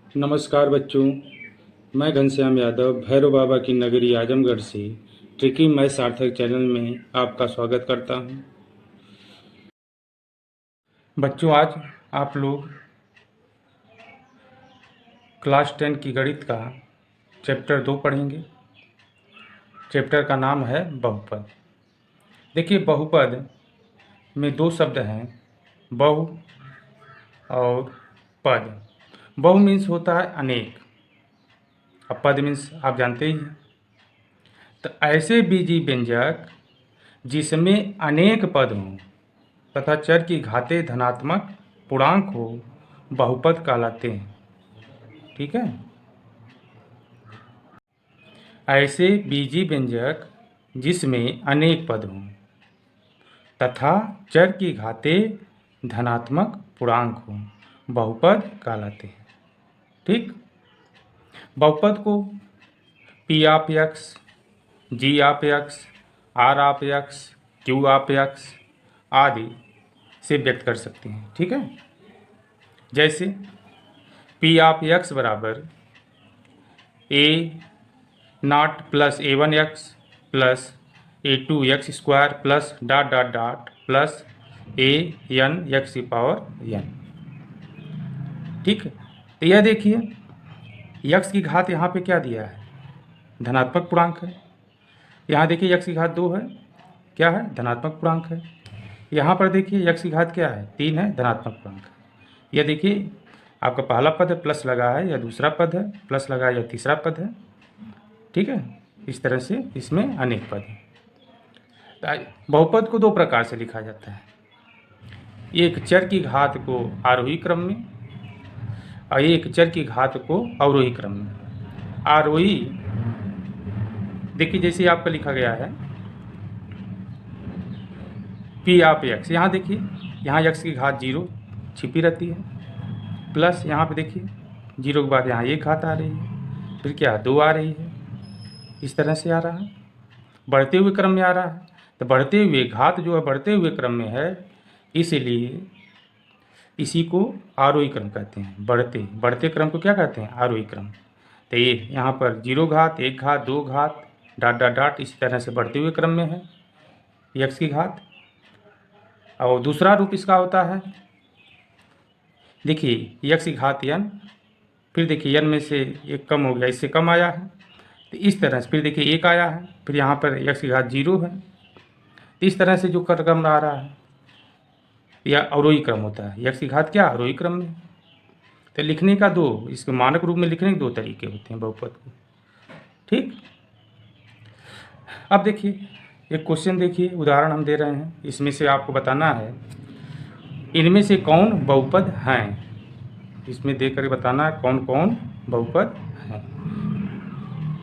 नमस्कार बच्चों, मैं घनश्याम यादव भैरव बाबा की नगरी आजमगढ़ से ट्रिकी मैथ सार्थक चैनल में आपका स्वागत करता हूं। बच्चों, आज आप लोग क्लास 10 की गणित का चैप्टर 2 पढ़ेंगे। चैप्टर का नाम है बहुपद। देखिए, बहुपद में दो शब्द हैं, बहु और पद। बहु मीन्स होता है अनेक, अब पद मीन्स आप जानते ही हैं। तो ऐसे बीजी व्यंजक जिसमें अनेक पद हों तथा चर की घातें धनात्मक पूर्णांक हो, बहुपद कहलाते हैं। ठीक है। ऐसे बीजी व्यंजक जिसमें अनेक पद हों तथा चर की घातें धनात्मक पूर्णांक हो, बहुपद कहलाते हैं। ठीक। बहुपद को p of x, g of x, r of x, q of x आदि से व्यक्त कर सकते हैं। ठीक है। जैसे पी ऑफ एक्स बराबर A naught plus A1x plus A2x² plus dot dot dot plus AN x की पावर n। ठीक है। तो यह देखिए, x की घात यहाँ पे क्या दिया है, धनात्मक पूर्णांक है। यहाँ देखिए x की घात 2 है, क्या है, धनात्मक पूर्णांक है। यहाँ पर देखिए x की घात क्या है, 3 है, धनात्मक पूर्णांक है। यह देखिए आपका पहला पद है, प्लस लगा है, या दूसरा पद है, प्लस लगा है, या तीसरा पद है। ठीक है। इस तरह से इसमें अनेक पद हैं। बहुपद को दो प्रकार से लिखा जाता है, एक चर की घात को आरोही क्रम में और एक चर की घात को अवरोही क्रम में। आरोही देखिए जैसे आपका लिखा गया है पी ऑफ एक्स, यहाँ देखिए, यहाँ x की घात 0 छिपी रहती है, प्लस यहाँ पे देखिए 0 के बाद यहाँ एक घात आ रही है, फिर क्या 2 आ रही है। इस तरह से आ रहा है, बढ़ते हुए क्रम में आ रहा है। तो बढ़ते हुए घात जो है बढ़ते हुए क्रम में है, इसलिए इसी को आरोही क्रम कहते हैं। बढ़ते क्रम को क्या कहते हैं, आरोही क्रम। तो ये यहाँ पर 0 घात, 1 घात, 2 घात, डॉट डॉट डॉट इसी तरह से बढ़ते हुए क्रम में है x की घात। और दूसरा रूप इसका होता है, देखिए x की घात n, फिर देखिए n में से एक कम हो गया, इससे कम आया है, तो इस तरह से फिर देखिए 1 आया है, फिर यहाँ पर x की घात 0 है। तो इस तरह से जो क्रम आ रहा है यह अवरोही क्रम होता है। x की घात क्या, अवरोही क्रम में। तो लिखने का इसके मानक रूप में लिखने के 2 तरीके होते हैं बहुपद को। ठीक। अब देखिए एक क्वेश्चन, देखिए उदाहरण हम दे रहे हैं, इसमें से आपको बताना है इनमें से कौन बहुपद हैं। इसमें देख कर बताना है कौन कौन बहुपद हैं।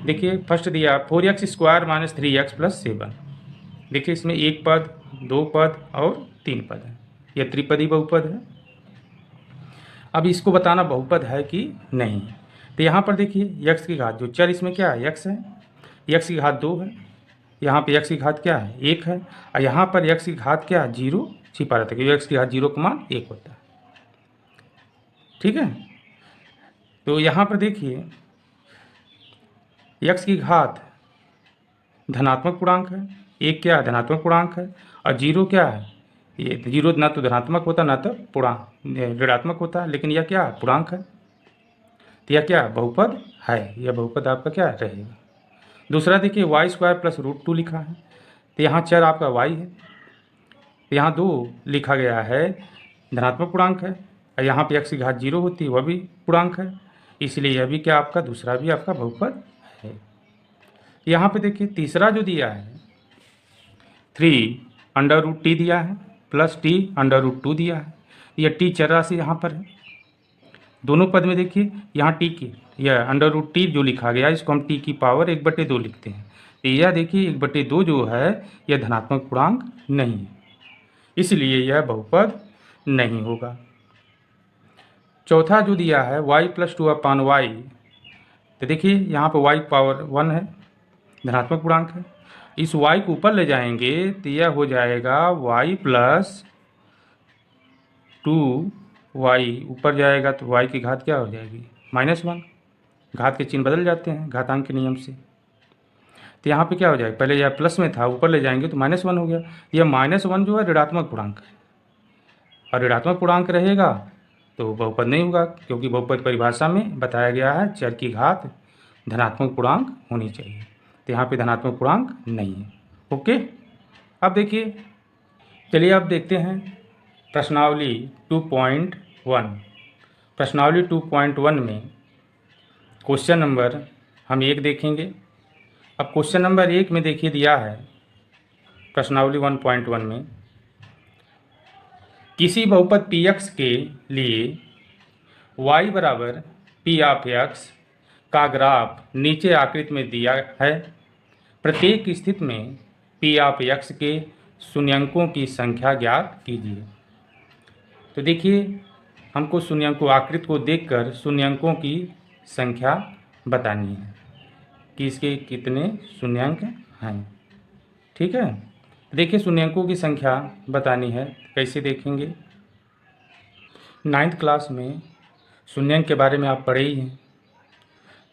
देखिए फर्स्ट दिया 4x² - 3x + 7। देखिए इसमें एक पद, 2 पद और 3 पद है, यह त्रिपदी बहुपद है। अब इसको बताना बहुपद है कि नहीं। तो यहाँ पर देखिए x की घात, जो चर इसमें क्या है, x है, x की घात 2 है, यहाँ पे x की घात क्या है, 1 है, और यहाँ पर x की घात क्या है, 0 छिपा रहता है, क्योंकि x की घात 0 का मान 1 होता है। ठीक है। तो यहाँ पर देखिए x की घात धनात्मक पूर्णांक है, 1 क्या है, धनात्मक पूर्णांक है, और 0 क्या है, ये 0 ना तो धनात्मक होता ना तो पूर्णांक ऋणात्मक होता, लेकिन यह क्या है, पूर्णांक है। तो यह क्या बहुपद है, यह बहुपद आपका क्या रहेगा। दूसरा देखिए y² + √2 लिखा है, तो यहाँ चर आपका y है, तो यहाँ 2 लिखा गया है, धनात्मक पूर्णांक है, और यहाँ पे x की घात 0 होती है, वह भी पूर्णांक है, इसलिए यह भी क्या आपका दूसरा भी आपका बहुपद है। यहाँ पे देखिए तीसरा जो दिया है 3√t दिया है प्लस t√2 दिया है, यह t चर राशि यहाँ पर है। दोनों पद में देखिए यहाँ t की यह √t जो लिखा गया इसको हम t की पावर 1/2 लिखते हैं। तो यह देखिए 1/2 जो है यह धनात्मक पूर्णांक नहीं है, इसलिए यह बहुपद नहीं होगा। चौथा जो दिया है y + 2/y, तो देखिए यहाँ पर y पावर 1 है, धनात्मक पूर्णांक है, इस y को ऊपर ले जाएंगे तो यह हो जाएगा y + 2y, ऊपर जाएगा तो y की घात क्या हो जाएगी, -1, घात के चिन्ह बदल जाते हैं घातांक के नियम से। तो यहाँ पे क्या हो जाएगा, पहले यह प्लस में था, ऊपर ले जाएंगे तो -1 हो गया। यह -1 जो है ऋणात्मक पूर्णांक है, और ऋणात्मक पूर्णांक रहेगा तो बहुपद नहीं होगा, क्योंकि बहुपद परिभाषा में बताया गया है चर की घात धनात्मक पूर्णांक होनी चाहिए। तो यहाँ पे धनात्मक पूर्णांक नहीं है। ओके, अब देखिए, चलिए अब देखते हैं प्रश्नावली 2.1। प्रश्नावली 2.1 में क्वेश्चन नंबर हम 1 देखेंगे। अब क्वेश्चन नंबर 1 में देखिए दिया है प्रश्नावली 1.1 में, किसी बहुपद px के लिए y बराबर p ऑफ x का ग्राफ नीचे आकृति में दिया है। प्रत्येक स्थिति में p ऑफ x के शून्यंकों की संख्या ज्ञात कीजिए। तो देखिए, हमको शून्यंकों आकृति को देखकर शून्यंकों की संख्या बतानी है कि इसके कितने शून्यंक हैं। ठीक है, देखिए शून्यंकों की संख्या बतानी है, कैसे देखेंगे। 9th क्लास में शून्यंक के बारे में आप पढ़े ही हैं।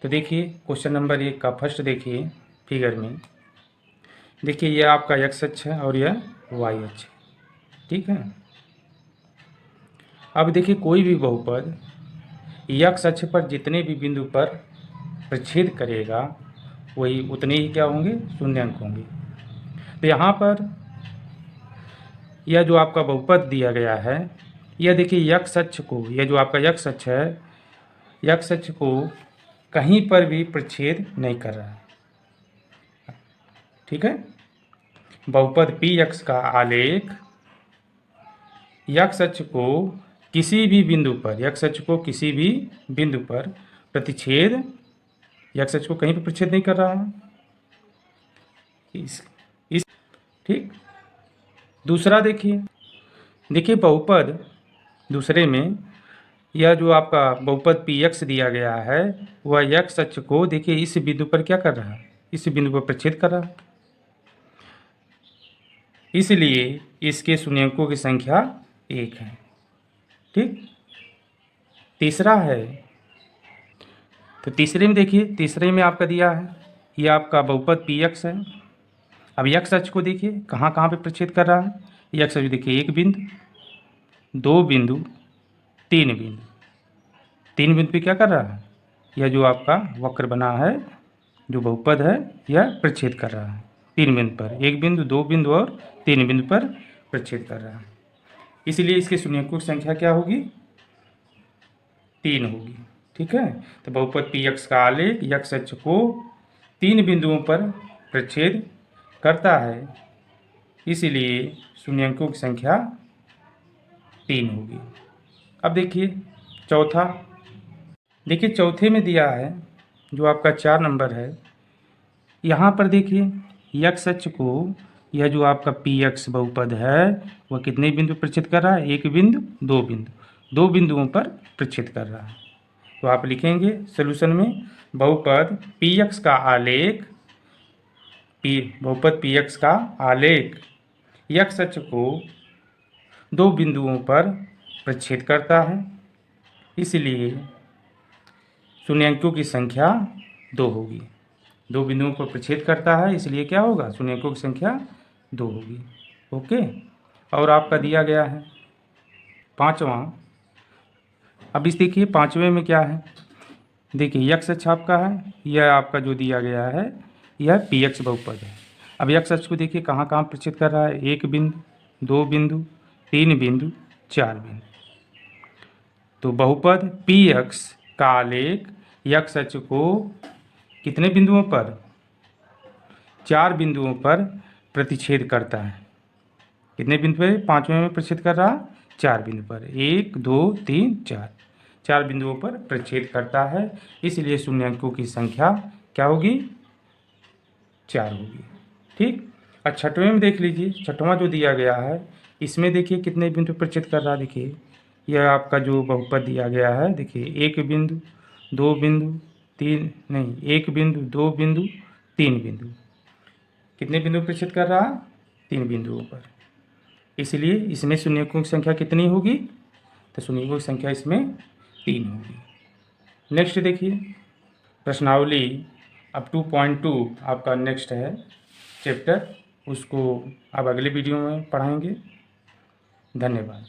तो देखिए क्वेश्चन नंबर 1 का फर्स्ट देखिए फिगर में, देखिए यह आपका x अक्ष है और यह y अक्ष है। ठीक है, अब देखिए कोई भी बहुपद x अक्ष पर जितने भी बिंदु पर प्रच्छेद करेगा वही उतने ही क्या होंगे, शून्यंक होंगे। तो यहाँ पर यह जो आपका बहुपद दिया गया है, यह देखिए x अक्ष को, यह जो आपका x अक्ष है, x अक्ष को कहीं पर भी प्रच्छेद नहीं कर रहा है। ठीक है, बहुपद px का आलेख x अक्ष को किसी भी बिंदु पर, x अक्ष को किसी भी बिंदु पर प्रतिच्छेद, x अक्ष को कहीं पर प्रतिच्छेद नहीं कर रहा है। इस ठीक, दूसरा देखिए बहुपद दूसरे में यह जो आपका बहुपद px दिया गया है, वह x अक्ष को देखिए इस बिंदु पर क्या कर रहा है, इस बिंदु पर प्रच्छेद कर रहा है, इसलिए इसके शून्यंकों की संख्या 1 है। ठीक, तीसरा है, तो तीसरे में देखिए, तीसरे में आपका दिया है यह आपका बहुपद px है। अब x अक्ष को देखिए कहाँ कहाँ पे प्रच्छेद कर रहा है, यह x अक्ष देखिए 1 बिंदु, 2 बिंदु, 3 बिंदु, 3 बिंदु पे क्या कर रहा है, यह जो आपका वक्र बना है जो बहुपद है यह प्रच्छेद कर रहा है 3 बिंदु पर, 1 बिंदु, 2 बिंदु और 3 बिंदु पर प्रच्छेद कर रहा है, इसलिए इसके शून्यंकों की संख्या क्या होगी, 3 होगी। ठीक है, तो बहुपद px का आलेख x अक्ष को 3 बिंदुओं पर प्रच्छेद करता है, इसलिए शून्यंकों की संख्या 3 होगी। अब देखिए चौथा, देखिए चौथे में दिया है जो आपका 4 नंबर है, यहाँ पर देखिए x अक्ष को यह जो आपका px बहुपद है वह कितने बिंदु प्रच्छेद कर रहा है, 1 बिंदु, 2 बिंदु, 2 बिंदुओं पर प्रच्छेद कर रहा है। तो आप लिखेंगे सॉल्यूशन में बहुपद px का आलेख, बहुपद px का आलेख x अक्ष को 2 बिंदुओं पर प्रच्छेद करता है, इसलिए शून्यंकों की संख्या 2 होगी। 2 बिंदुओं पर प्रच्छेद करता है, इसलिए क्या होगा, शून्यंकों की संख्या 2 होगी। ओके, और आपका दिया गया है 5वां। अब इस देखिए 5वें में क्या है, देखिए x अक्ष आपका है, यह आपका जो दिया गया है यह px बहुपद है। अब x अक्ष को देखिए कहाँ कहाँ प्रच्छेद कर रहा है, 1 बिंदु, 2 बिंदु, 3 बिंदु, 4 बिंदु। तो बहुपद px का आलेख x अक्ष को कितने बिंदुओं पर, 4 बिंदुओं पर प्रतिच्छेद करता है। कितने बिंदु पर, 5वें में प्रच्छेद कर रहा, 4 बिंदु पर, 1, 2, 3, 4, 4 बिंदुओं पर प्रच्छेद करता है, इसलिए शून्यंकों की संख्या क्या होगी, 4 होगी। ठीक, और 6वें में देख लीजिए, 6वां जो दिया गया है इसमें देखिए कितने बिंदु प्रच्छेद कर रहा है, देखिए यह आपका जो बहुपद दिया गया है, देखिए 1 बिंदु, 2 बिंदु, 3 नहीं, 1 बिंदु, 2 बिंदु, 3 बिंदु, कितने बिंदु प्रच्छेद कर रहा, 3 बिंदुओं पर, इसलिए इसमें शून्यकों की संख्या कितनी होगी, तो शून्यकों की संख्या इसमें 3 होगी। नेक्स्ट देखिए, प्रश्नावली अब 2.2 आपका नेक्स्ट है चैप्टर, उसको अब अगले वीडियो में पढ़ाएंगे। धन्यवाद।